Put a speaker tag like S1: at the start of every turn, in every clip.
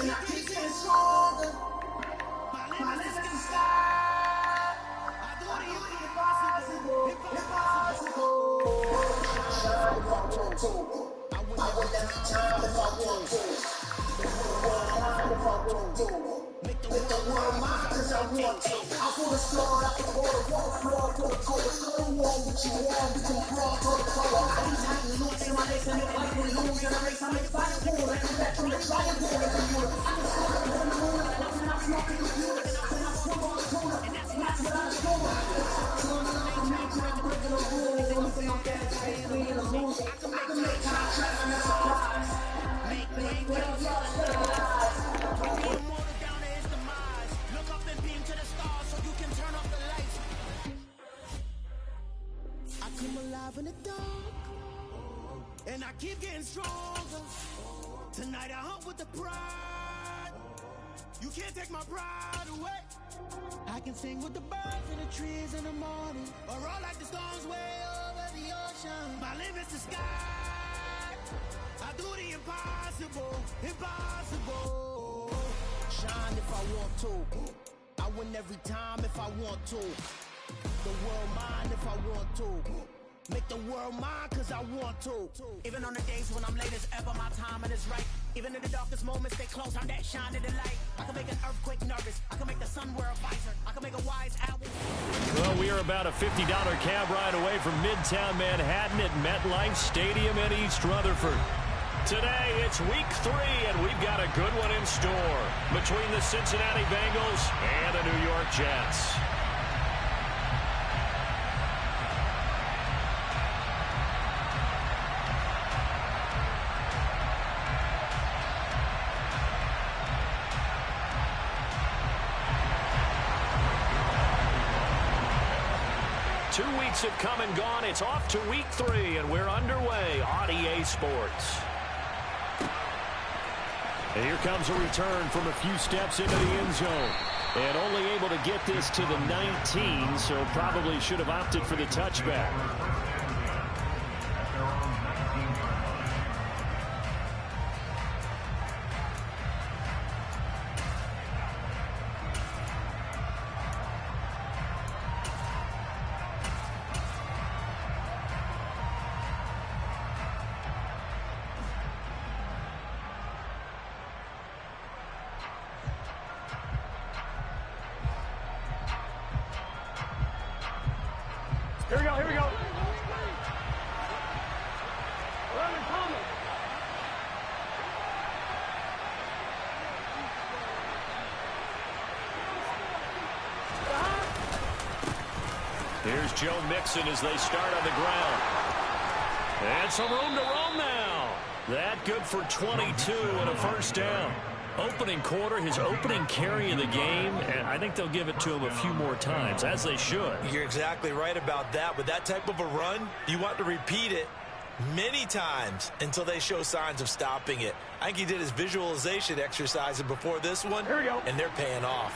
S1: and I keep getting stronger. My limits is the sky. I do the impossible, impossible. Shine if I want to. I would every time if I want to. The world mine if I want to. Make the world mine cause I want to. I wanna start out the water, floor to the color. Don't want what you want, you can crawl to the color. I need time to lose in my legs and your life will lose in a race. I'm excited for it, and back from the trying for it. I can start from the moon, and I'm smoking the computer. And I'm swung on the corner, and that's what I was going. Turn it on, make time, breaking the rules. They say I'm fast, face, we in the mood. I can make contracts, I'm not surprised. Make well, y'all in the dark, and I keep getting stronger. Tonight I hunt with the pride. You can't take my pride away. I can sing with the birds and the trees in the morning, or roll like the storms way over the ocean. My limit's the sky. I do the impossible, impossible. Shine if I want to. I win every time if I want to. The world mine if I want to. Make the world mine cause I want to. Even on the days when I'm late as ever, my timing is right. Even in the darkest moments, stay close, I'm that shining the light. I can make an earthquake nervous, I can make the sun wear a visor, I can make a wise owl.
S2: Well, we are about a $50 cab ride away from Midtown Manhattan at MetLife Stadium in East Rutherford. Today, it's week 3, and we've got a good one in store between the Cincinnati Bengals and the New York Jets. 2 weeks have come and gone. It's off to week 3, and we're underway on EA Sports. And here comes a return from a few steps into the end zone. And only able to get this to the 19, so probably should have opted for the touchback.
S3: Here we go, here we go.
S2: Here's Joe Mixon as they start on the ground. And some room to roam now. That good for 22 and a first down. Opening quarter, his opening carry of the game, and I think they'll give it to him a few more times, as they should.
S4: You're exactly right about that. With that type of a run, you want to repeat it many times until they show signs of stopping it. I think he did his visualization exercise before this one, and they're paying off.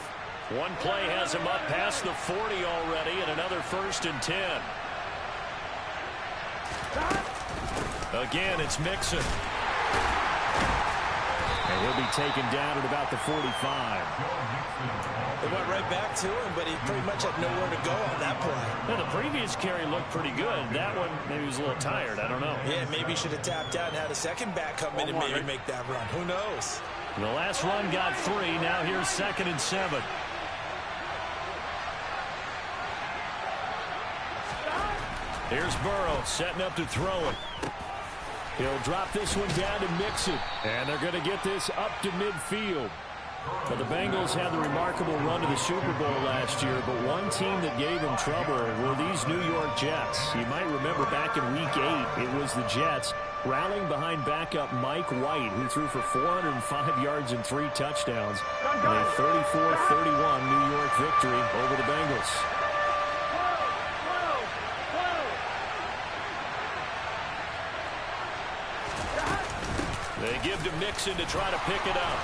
S2: One play has him up past the 40 already, and another 1st and 10. Again, it's Mixon. And he'll be taken down at about the 45.
S4: They went right back to him, but he pretty much had nowhere to go on that play.
S2: Now, the previous carry looked pretty good. That one, maybe he was a little tired. I don't know.
S4: Yeah, maybe he should have tapped out and had a second back come in and maybe make that run. Who knows?
S2: The last run got 3. Now here's 2nd and 7. Here's Burrow setting up to throw it. He'll drop this one down to Mixon. And they're going to get this up to midfield. But the Bengals had the remarkable run to the Super Bowl last year, but one team that gave them trouble were these New York Jets. You might remember back in Week 8, it was the Jets rallying behind backup Mike White, who threw for 405 yards and 3 touchdowns in a 34-31 New York victory over the Bengals. They give to Mixon to try to pick it up.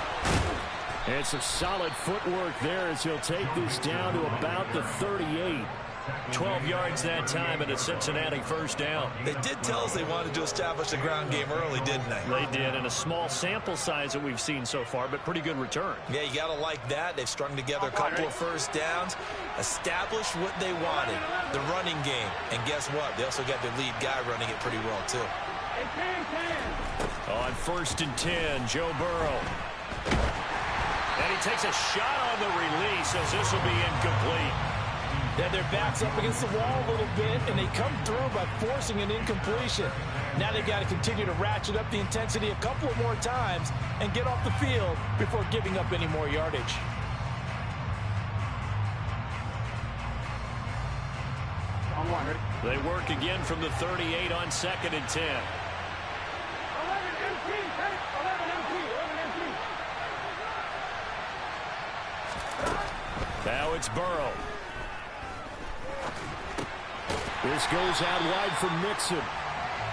S2: And some solid footwork there as he'll take this down to about the 38. 12 yards that time and a Cincinnati first down.
S4: They did tell us they wanted to establish the ground game early, didn't they?
S2: They did, and a small sample size that we've seen so far, but pretty good return.
S4: Yeah, you got to like that. They've strung together a couple of first downs, established what they wanted, the running game. And guess what? They also got their lead guy running it pretty well, too.
S2: On 1st and 10, Joe Burrow. And he takes a shot on the release as this will be incomplete.
S5: Then their back's up against the wall a little bit, and they come through by forcing an incompletion. Now they've got to continue to ratchet up the intensity a couple of more times and get off the field before giving up any more yardage.
S2: They work again from the 38 on 2nd and 10. Now it's Burrow. This goes out wide for Mixon.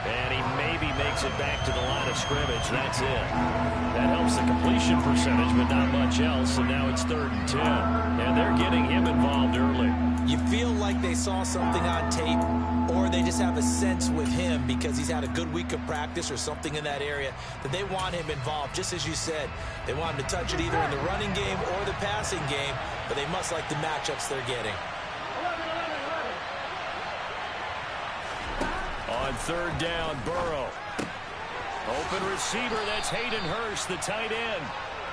S2: And he maybe makes it back to the line of scrimmage. That's it. That helps the completion percentage, but not much else. And now it's 3rd and 10. And they're getting him involved early.
S5: You feel like they saw something on tape, or they just have a sense with him because he's had a good week of practice or something in that area that they want him involved. Just as you said, they want him to touch it either in the running game or the passing game, but they must like the matchups they're getting.
S2: On 3rd down, Burrow. Open receiver, that's Hayden Hurst, the tight end.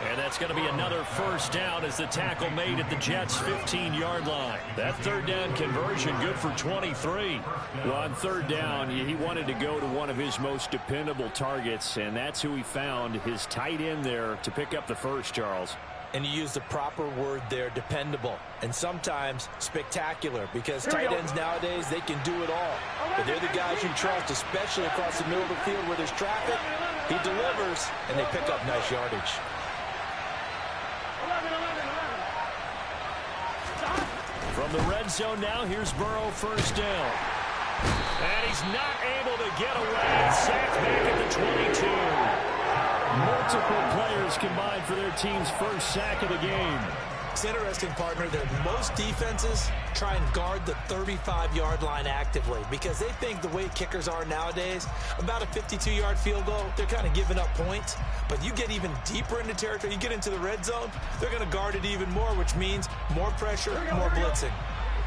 S2: And that's going to be another first down as the tackle made at the Jets' 15-yard line. That 3rd down conversion good for 23. Well, on 3rd down, he wanted to go to one of his most dependable targets, and that's who he found, his tight end there, to pick up the first, Charles.
S5: And you use the proper word there, dependable, and sometimes spectacular, because tight ends nowadays, they can do it all. But they're the guys you trust, especially across the middle of the field where there's traffic. He delivers, and they pick up nice yardage.
S2: From the red zone now, here's Burrow, first down. And he's not able to get away. Sacked back at the 22. Multiple players combined for their team's first sack of the game.
S5: It's interesting, partner, that most defenses try and guard the 35-yard line actively because they think the way kickers are nowadays, about a 52-yard field goal, they're kind of giving up points. But you get even deeper into territory, you get into the red zone, they're going to guard it even more, which means more pressure, more blitzing.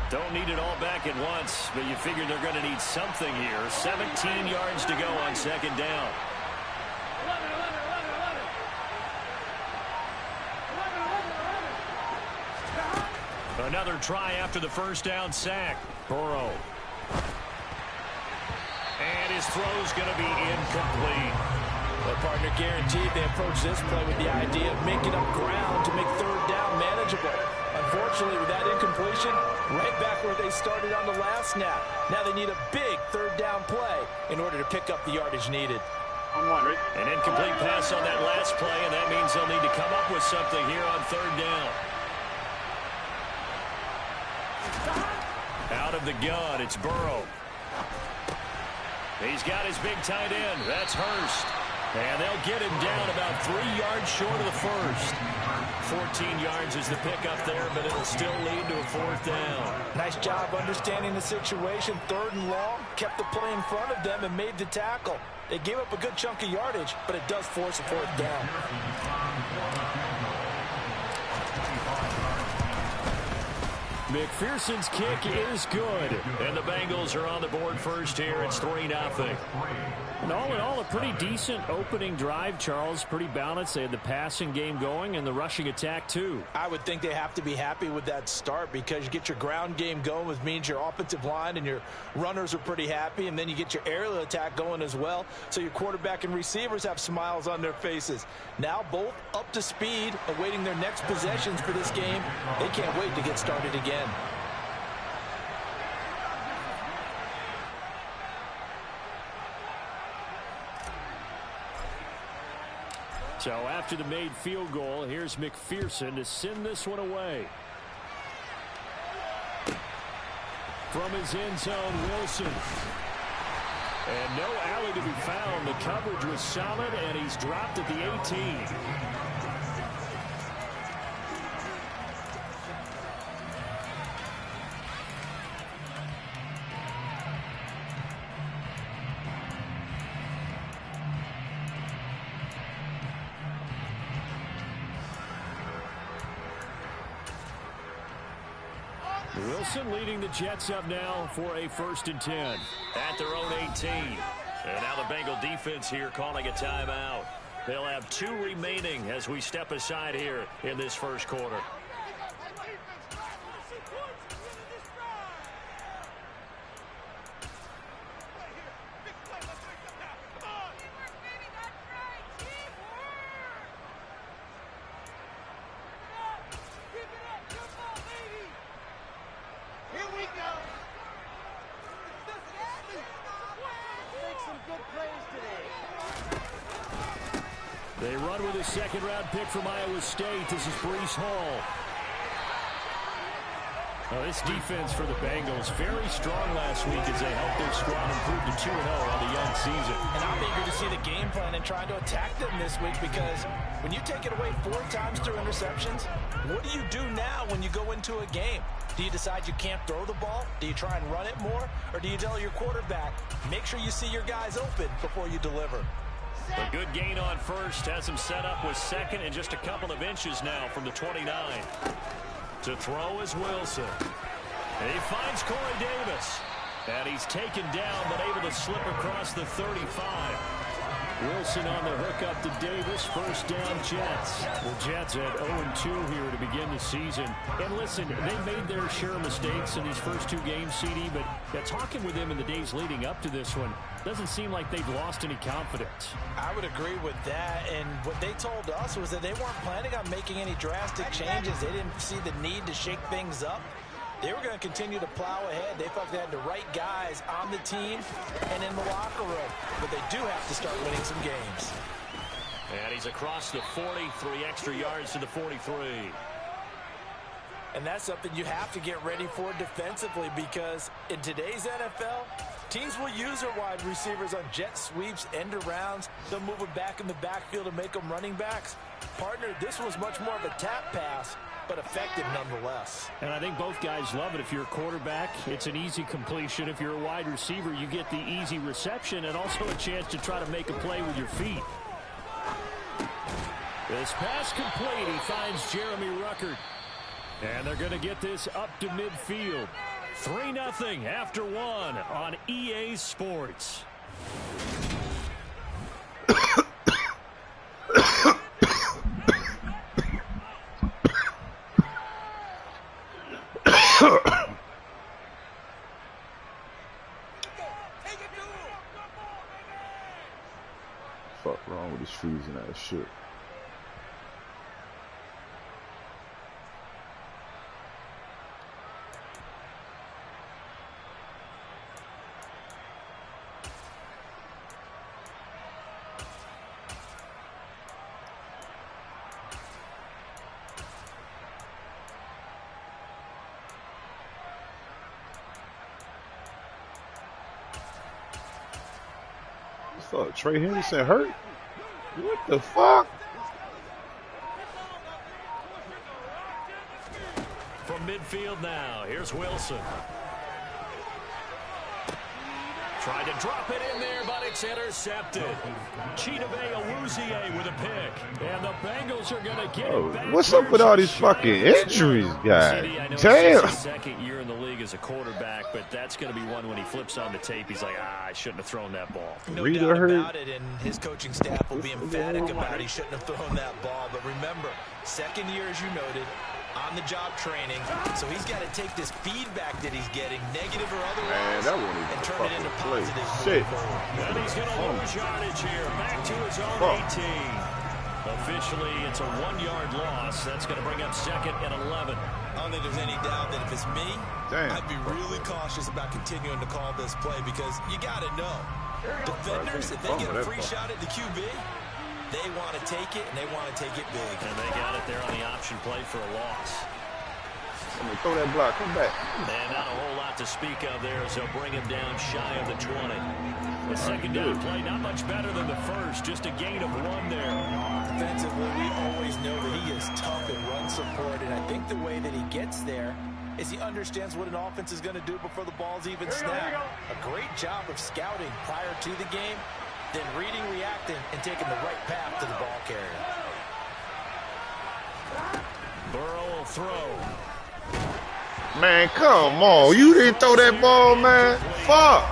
S2: Don't need it all back at once, but you figure they're going to need something here. 17 yards to go on 2nd down. Another try after the first down sack. Burrow. And his throw's going to be incomplete.
S5: Well, partner, guaranteed they approach this play with the idea of making up ground to make 3rd down manageable. Unfortunately, with that incompletion, right back where they started on the last snap. Now they need a big 3rd down play in order to pick up the yardage needed.
S2: An incomplete pass on that last play, and that means they'll need to come up with something here on 3rd down. Out of the gun, it's Burrow. He's got his big tight end. That's Hurst. And they'll get him down about 3 yards short of the first. 14 yards is the pickup there, but it'll still lead to a 4th down.
S5: Nice job understanding the situation. 3rd and long, kept the play in front of them and made the tackle. They gave up a good chunk of yardage, but it does force a 4th down.
S2: McPherson's kick is good, and the Bengals are on the board first here. It's 3-0. And all in all, a pretty decent opening drive, Charles. Pretty balanced. They had the passing game going and the rushing attack, too.
S5: I would think they have to be happy with that start because you get your ground game going, which means your offensive line and your runners are pretty happy, and then you get your aerial attack going as well, so your quarterback and receivers have smiles on their faces. Now both up to speed, awaiting their next possessions for this game. They can't wait to get started again.
S2: So after the made field goal, here's McPherson to send this one away. From his end zone, Wilson. And no alley to be found. The coverage was solid, and he's dropped at the 18. Wilson leading the Jets up now for a 1st and 10 at their own 18. And now the Bengal defense here calling a timeout. They'll have 2 remaining as we step aside here in this first quarter. They run with a 2nd-round pick from Iowa State. This is Breece Hall. Now, this defense for the Bengals, very strong last week as they helped their squad improve to 2-0 on the young season.
S5: And I'm eager to see the game plan and trying to attack them this week, because when you take it away 4 times through interceptions, what do you do now when you go into a game? Do you decide you can't throw the ball? Do you try and run it more? Or do you tell your quarterback, make sure you see your guys open before you deliver?
S2: A good gain on first has him set up with 2nd and just a couple of inches now from the 29. To throw is Wilson. And he finds Corey Davis. And he's taken down but able to slip across the 35. Wilson on the hook up to Davis. 1st down, Jets. The Jets at 0-2 here to begin the season. And listen, they made their share of mistakes in these first 2 games, CD, but talking with them in the days leading up to this one, doesn't seem like they've lost any confidence.
S5: I would agree with that, and what they told us was that they weren't planning on making any drastic changes. They didn't see the need to shake things up. They were going to continue to plow ahead. They felt they had the right guys on the team and in the locker room, but they do have to start winning some games.
S2: And he's across the 43 extra yards to the 43.
S5: And that's something you have to get ready for defensively, because in today's NFL, teams will use their wide receivers on jet sweeps, end arounds. They'll move them back in the backfield and make them running backs. Partner, this was much more of a tap pass, but effective nonetheless.
S2: And I think both guys love it. If you're a quarterback, it's an easy completion. If you're a wide receiver, you get the easy reception and also a chance to try to make a play with your feet. This pass complete. He finds Jeremy Ruckert. And they're going to get this up to midfield. 3-0 after 1 on EA Sports.
S6: Fuck wrong with this freezing ass shit. Fuck, Trey Henderson hurt? What the fuck?
S2: From midfield now, here's Wilson. Tried to drop it in there, but it's intercepted. Chidobe Awuzie with a pick. And the Bengals are going to get it back.
S6: What's up with all these fucking injuries, guys?
S2: Damn. His 2nd year in the league as a quarterback, but that's going to be one when he flips on the tape. He's like, I shouldn't have thrown that ball.
S5: No doubt about it, and his coaching staff will be emphatic about he shouldn't have thrown that ball. But remember, 2nd year, as you noted, on-the-job training, so he's got to take this feedback that he's getting, negative or otherwise, and turn it into positive.
S6: Shit.
S2: And he's going to lose yardage here, back to his own 18. Officially, it's a 1-yard loss. That's going to bring up 2nd and 11.
S5: I don't think there's any doubt that if it's me, I'd be really cautious about continuing to call this play, because you got to know, defenders, if they get a free shot at the QB, they want to take it, and they want to take it big.
S2: And they got it there on the option play for a loss.
S6: I'm going to throw that block. Come back.
S2: And not a whole lot to speak of there, so bring him down shy of the 20. The 2nd down play, not much better than the first, just a gain of 1 there.
S5: Defensively, we always know that he is tough in run support, and I think the way that he gets there is he understands what an offense is going to do before the ball's even snapped. A great job of scouting prior to the game, then reading, reacting, and taking the right path to the ball carrier.
S2: Burrow will throw.
S6: Man, come on. You didn't throw that ball, man. Fuck.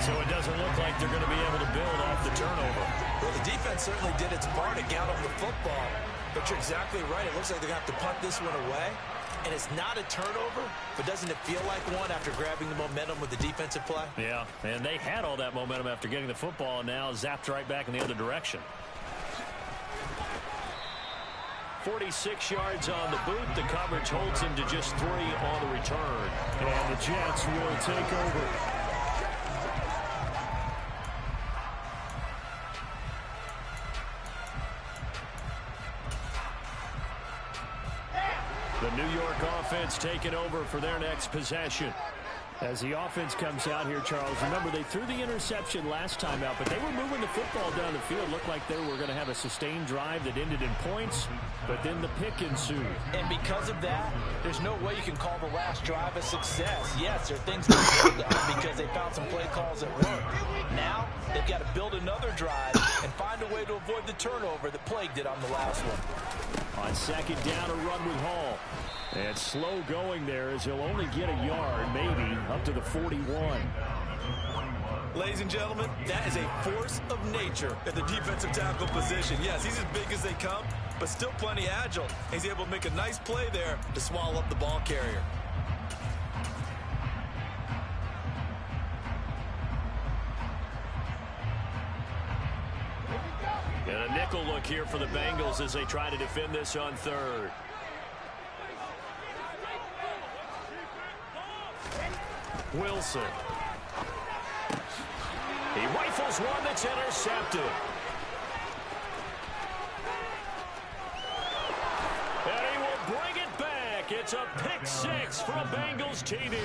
S2: So it doesn't look like they're going to be able to build off the turnover.
S5: Well, the defense certainly did its part to get them the football. But you're exactly right. It looks like they're going to have to punt this one away. And it's not a turnover, but doesn't it feel like one after grabbing the momentum with the defensive play?
S2: Yeah, and they had all that momentum after getting the football and now zapped right back in the other direction. 46 yards on the boot. The coverage holds him to just 3 on the return. And the Jets will take over. The New York offense taking over for their next possession. As the offense comes out here, Charles, remember they threw the interception last time out, but they were moving the football down the field. Looked like they were going to have a sustained drive that ended in points, but then the pick ensued.
S5: And because of that, there's no way you can call the last drive a success. Yes, there are things to build on because they found some play calls that worked. Now, they've got to build another drive and find a way to avoid the turnover that plagued it on the last one.
S2: On second down, a run with Hall. And slow going there as he'll only get a yard, maybe, up to the 41.
S4: Ladies and gentlemen, that is a force of nature at the defensive tackle position. Yes, he's as big as they come, but still plenty agile. He's able to make a nice play there to swallow up the ball carrier.
S2: And a nickel look here for the Bengals as they try to defend this on third. Wilson. He rifles one that's intercepted. And he will bring it back. It's a pick 6 from Bengals TD.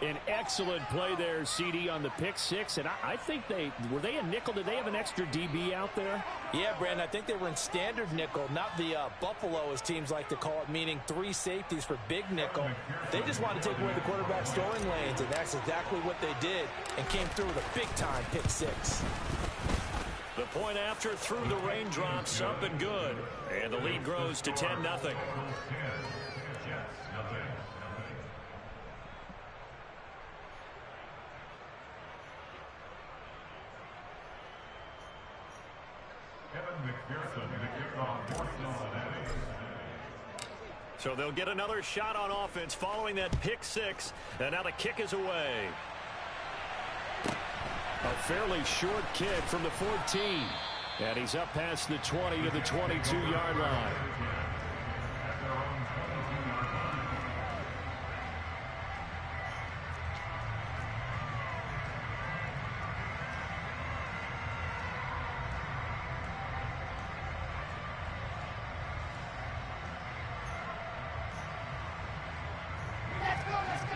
S2: An excellent play there, CD, on the pick 6. And I think were they a nickel? Did they have an extra DB out there?
S5: Yeah, Brandon, I think they were in standard nickel, not the Buffalo, as teams like to call it, meaning 3 safeties for big nickel. They just wanted to take away the quarterback's throwing lanes, and that's exactly what they did, and came through with a big-time pick 6.
S2: The point after through the raindrops, up and good. And the lead grows to 10-0. So they'll get another shot on offense following that pick 6. And now the kick is away. A fairly short kick from the 14. And he's up past the 20 to the 22-yard line.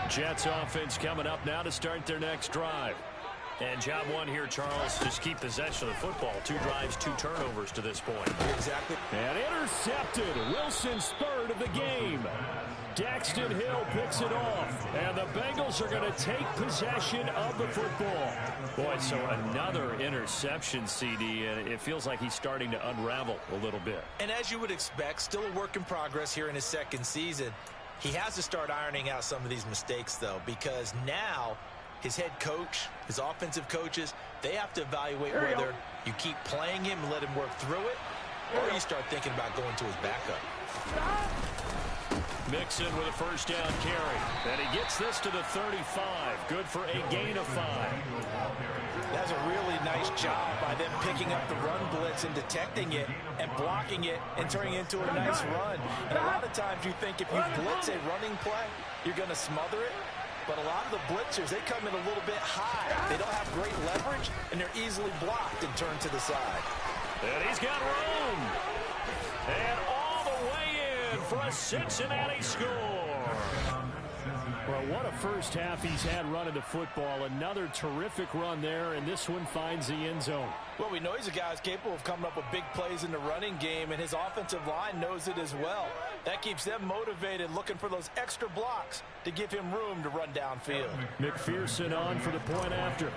S2: Jets offense coming up now to start their next drive. And job one here, Charles, just keep possession of the football. 2 drives, 2 turnovers to this point.
S5: Exactly.
S2: And intercepted. Wilson's third of the game. Daxton Hill picks it off. And the Bengals are going to take possession of the football. Boy, so another interception, CD, and it feels like he's starting to unravel a little bit.
S5: And as you would expect, still a work in progress here in his second season. He has to start ironing out some of these mistakes, though, because now his head coach, his offensive coaches, they have to evaluate whether you keep playing him and let him work through it, or you start thinking about going to his backup.
S2: Mixon with a first down carry. And he gets this to the 35. Good for a gain of 5.
S5: That's a really nice job by them picking up the run blitz and detecting it and blocking it and turning it into a nice run. And a lot of times you think if you blitz a running play, you're going to smother it. But a lot of the blitzers, they come in a little bit high. They don't have great leverage, and they're easily blocked and turned to the side.
S2: And he's got room. And all the way in for a Cincinnati score. Well, what a first half he's had running the football. Another terrific run there, and this one finds the end zone.
S5: Well, we know he's a guy who's capable of coming up with big plays in the running game, and his offensive line knows it as well. That keeps them motivated, looking for those extra blocks to give him room to run downfield.
S2: McPherson on for the point after.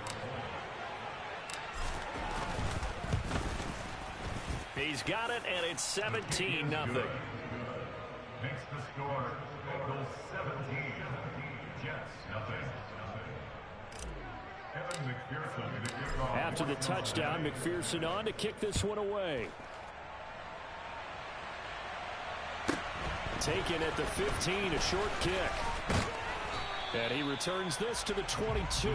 S2: He's got it, and it's 17-0.
S7: Makes the score Bengals 17, Jets nothing. Kevin McPherson to kick off.
S2: After the touchdown, McPherson on to kick this one away. Taken at the 15, a short kick. And he returns this to the 22.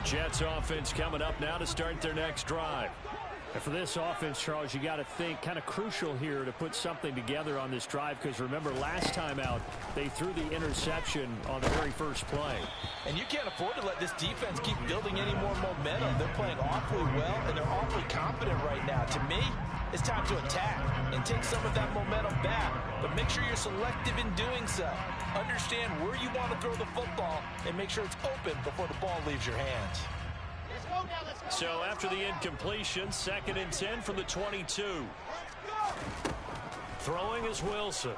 S2: Jets offense coming up now to start their next drive. And for this offense, Charles, you got to think kind of crucial here to put something together on this drive, because remember last time out they threw the interception on the very first play.
S5: And you can't afford to let this defense keep building any more momentum. They're playing awfully well and they're awfully confident right now. To me, it's time to attack and take some of that momentum back, but make sure you're selective in doing so. Understand where you want to throw the football and make sure it's open before the ball leaves your hands.
S2: So after the incompletion, 2nd and 10 from the 22. Throwing is Wilson.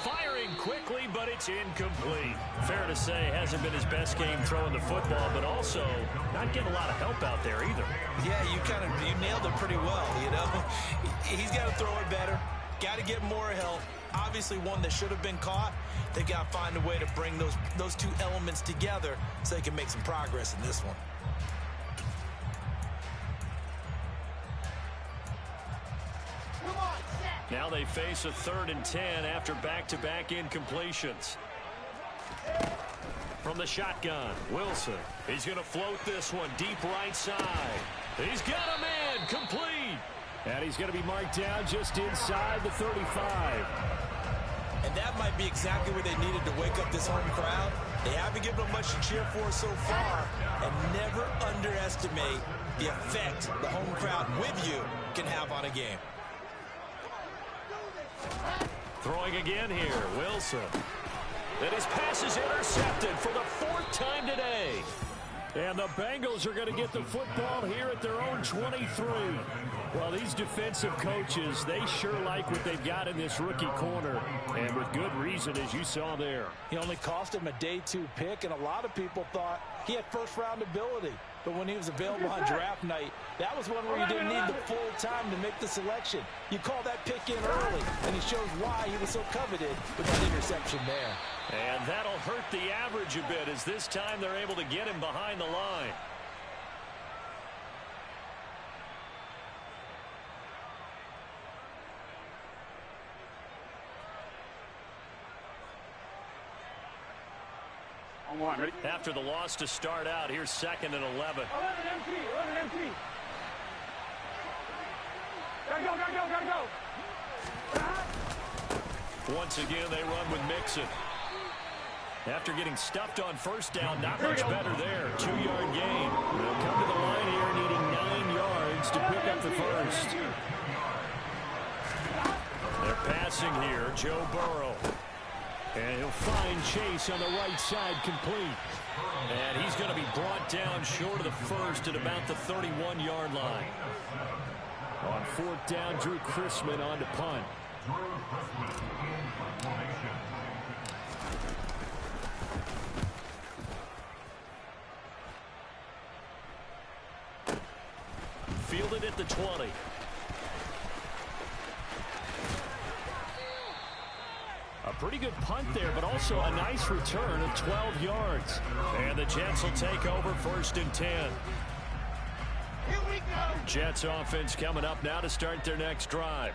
S2: Firing quickly, but it's incomplete. Fair to say, hasn't been his best game throwing the football, but also not getting a lot of help out there either.
S5: Yeah, you nailed it pretty well, you know. He's got to throw it better. Got to get more help. Obviously one that should have been caught. They got to find a way to bring those two elements together so they can make some progress in this one.
S2: Now they face a 3rd and 10 after back-to-back incompletions. From the shotgun, Wilson. He's going to float this one deep right side. He's got a man, complete. And he's going to be marked down just inside the 35.
S5: And that might be exactly what they needed to wake up this home crowd. They haven't given them much to cheer for so far. And never underestimate the effect the home crowd with you can have on a game.
S2: Throwing again here, Wilson. And his pass is intercepted for the 4th time today. And the Bengals are going to get the football here at their own 23. Well, these defensive coaches, they sure like what they've got in this rookie corner. And with good reason, as you saw there.
S5: He only cost him a day 2 pick, and a lot of people thought he had first-round ability. But when he was available on draft night, that was one where you didn't need the full time to make the selection. You call that pick in early, and he shows why he was so coveted with that interception there.
S2: And that'll hurt the average a bit, as this time they're able to get him behind the line. After the loss to start out, here's 2nd and 11.
S3: 11 empty. Gotta go.
S2: Once again, they run with Mixon. After getting stuffed on 1st down, not much better there. 2-yard gain. They'll come to the line here needing 9 yards to pick up the 1st. They're passing here, Joe Burrow. And he'll find Chase on the right side, complete. And he's going to be brought down short of the 1st at about the 31-yard line. On 4th down, Drew Chrisman on to punt. Fielded at the 20. A pretty good punt there, but also a nice return of 12 yards. And the Jets will take over 1st and 10.
S1: Here we go.
S2: Jets offense coming up now to start their next drive.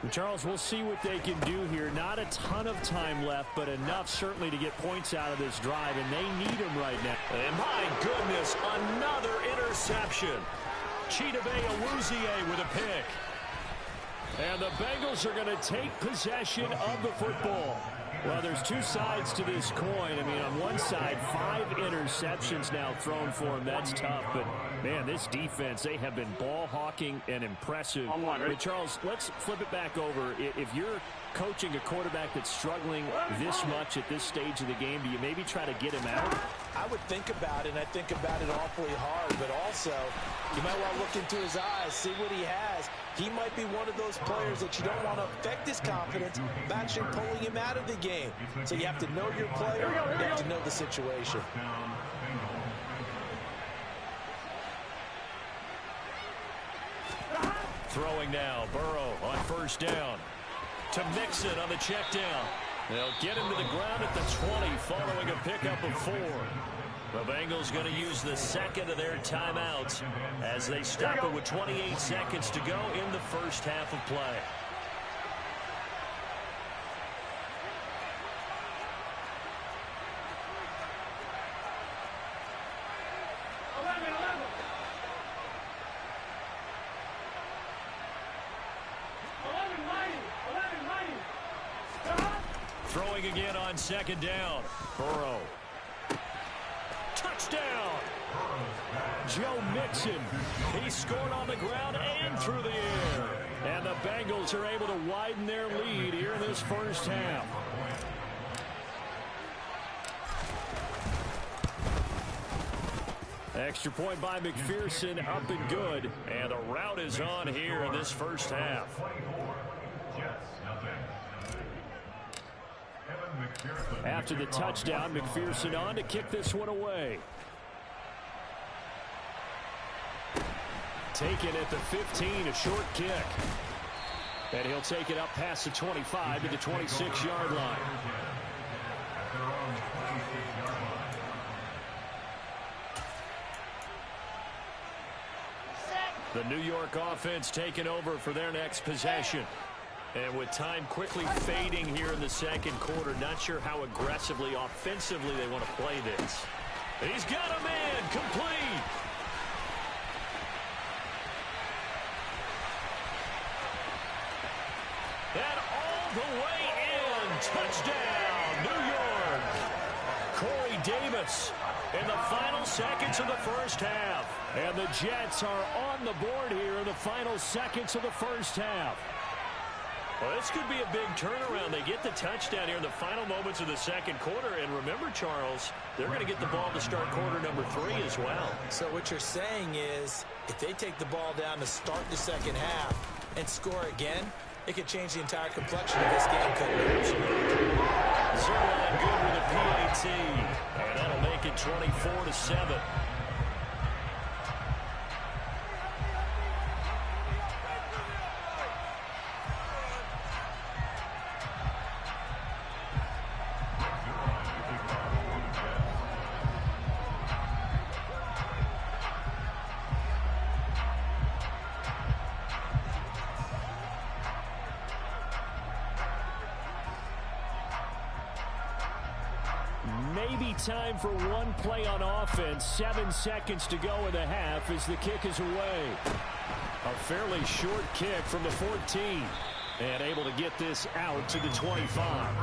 S2: And Charles, we'll see what they can do here. Not a ton of time left, but enough certainly to get points out of this drive, and they need them right now. And my goodness, another interception. Chidobe Awuzie with a pick. And the Bengals are going to take possession of the football. Well, there's two sides to this coin. I mean, on one side, 5 interceptions now thrown for him. That's tough. But, man, this defense, they have been ball hawking and impressive. But, Charles, let's flip it back over. If you're coaching a quarterback that's struggling this much at this stage of the game, do you maybe try to get him out?
S5: I would think about it, and I think about it awfully hard, but also you might want to look into his eyes, see what he has. He might be one of those players that you don't want to affect his confidence by actually pulling him out of the game. So you have to know your player, you have to know the situation.
S2: Throwing now, Burrow on first down. To Mixon on the check down. They'll get him to the ground at the 20 following a pickup of 4. The Bengals going to use the second of their timeouts as they stop it with 28 seconds to go in the first half of play. Throwing again on second down. Burrow. Touchdown. Joe Mixon. He scored on the ground and through the air. And the Bengals are able to widen their lead here in this first half. Extra point by McPherson, up and good. And the route is on here in this first half. After the touchdown, McPherson on to kick this one away. Taken at the 15, a short kick. And he'll take it up past the 25 to the 26-yard line. The New York offense taking over for their next possession. And with time quickly fading here in the second quarter, not sure how aggressively, offensively they want to play this. He's got a man, complete. And all the way in, touchdown, New York. Corey Davis in the final seconds of the first half. And the Jets are on the board here in the final seconds of the first half. Well, this could be a big turnaround. They get the touchdown here in the final moments of the second quarter. And remember, Charles, they're going to get the ball to start quarter number 3 as well. So what you're saying is if they take the ball down to start the second half and score again, it could change the entire complexion of this game, couldn't it? Zerline good with a PAT. And that'll make it 24-7. Maybe time for one play on offense. 7 seconds to go in the half as the kick is away. A fairly short kick from the 14. And able to get this out to the 25.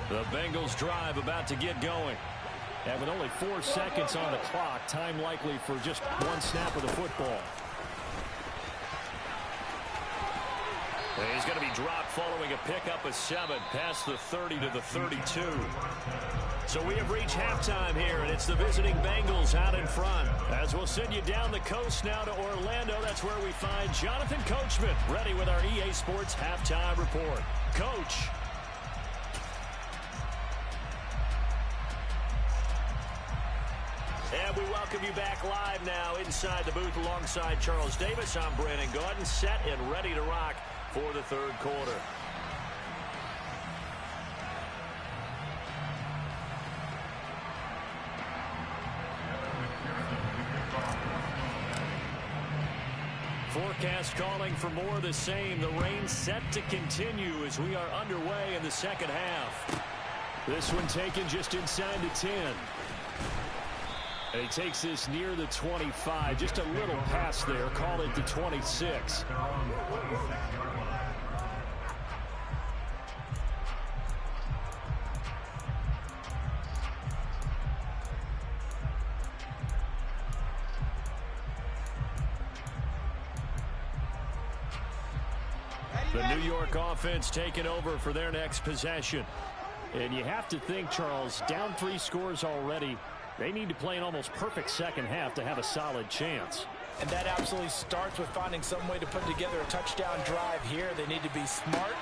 S2: The Bengals drive about to get going. And with only 4 seconds on the clock, time likely for just one snap of the football. And he's going to be dropped following a pickup of 7 past the 30 to the 32. So we have reached halftime here, and it's the visiting Bengals out in front. As we'll send you down the coast now to Orlando, that's where we find Jonathan Coachman ready with our EA Sports halftime report. Coach. And we welcome you back live now inside the booth alongside Charles Davis. I'm Brandon Gaudin, set and ready to rock for the third quarter. Forecast calling for more of the same. The rain set to continue as we are underway in the second half. This one taken just inside the 10. And he takes this near the 25. Just a little pass there. Call it the 26. The New York offense taking over for their next possession. And you have to think, Charles, down 3 scores already. They need to play an almost perfect second half to have a solid chance.
S5: And that absolutely starts with finding some way to put together a touchdown drive here. They need to be smart.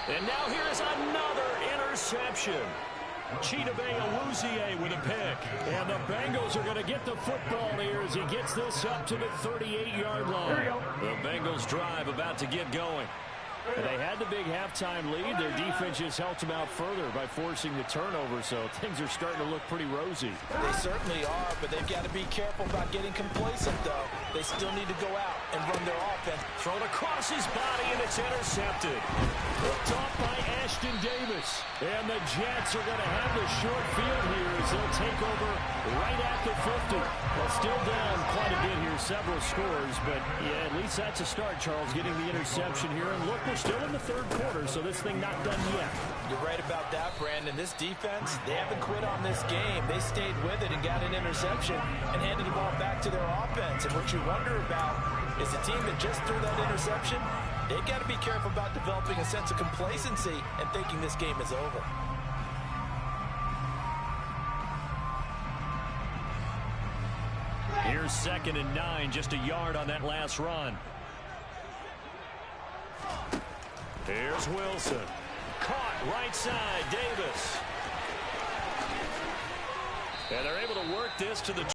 S2: And now here's another interception. Chidobe Awuzie with a pick. And the Bengals are going to get the football here as he gets this up to the 38-yard line. The Bengals drive about to get going. They had the big halftime lead. Their defense just helped them out further by forcing the turnover, so things are starting to look pretty rosy.
S5: They certainly are, but they've got to be careful about getting complacent, though. They still need to go out and run their offense.
S2: Thrown across his body, and it's intercepted. Picked off by Ashton Davis. And the Jets are going to have the short field here as they'll take over right at the 50. Well, still down quite a bit here, several scores, but yeah, at least that's a start, Charles, getting the interception here. And look, we're still in the third quarter, so this thing not done yet.
S5: You're right about that, Brandon. This defense, they haven't quit on this game. They stayed with it and got an interception and handed the ball back to their offense. And what you wonder about is the team that just threw that interception, they've got to be careful about developing a sense of complacency and thinking this game is over.
S2: Here's 2nd and 9, just a yard on that last run. Here's Wilson. Caught right side, Davis. And they're able to work this to the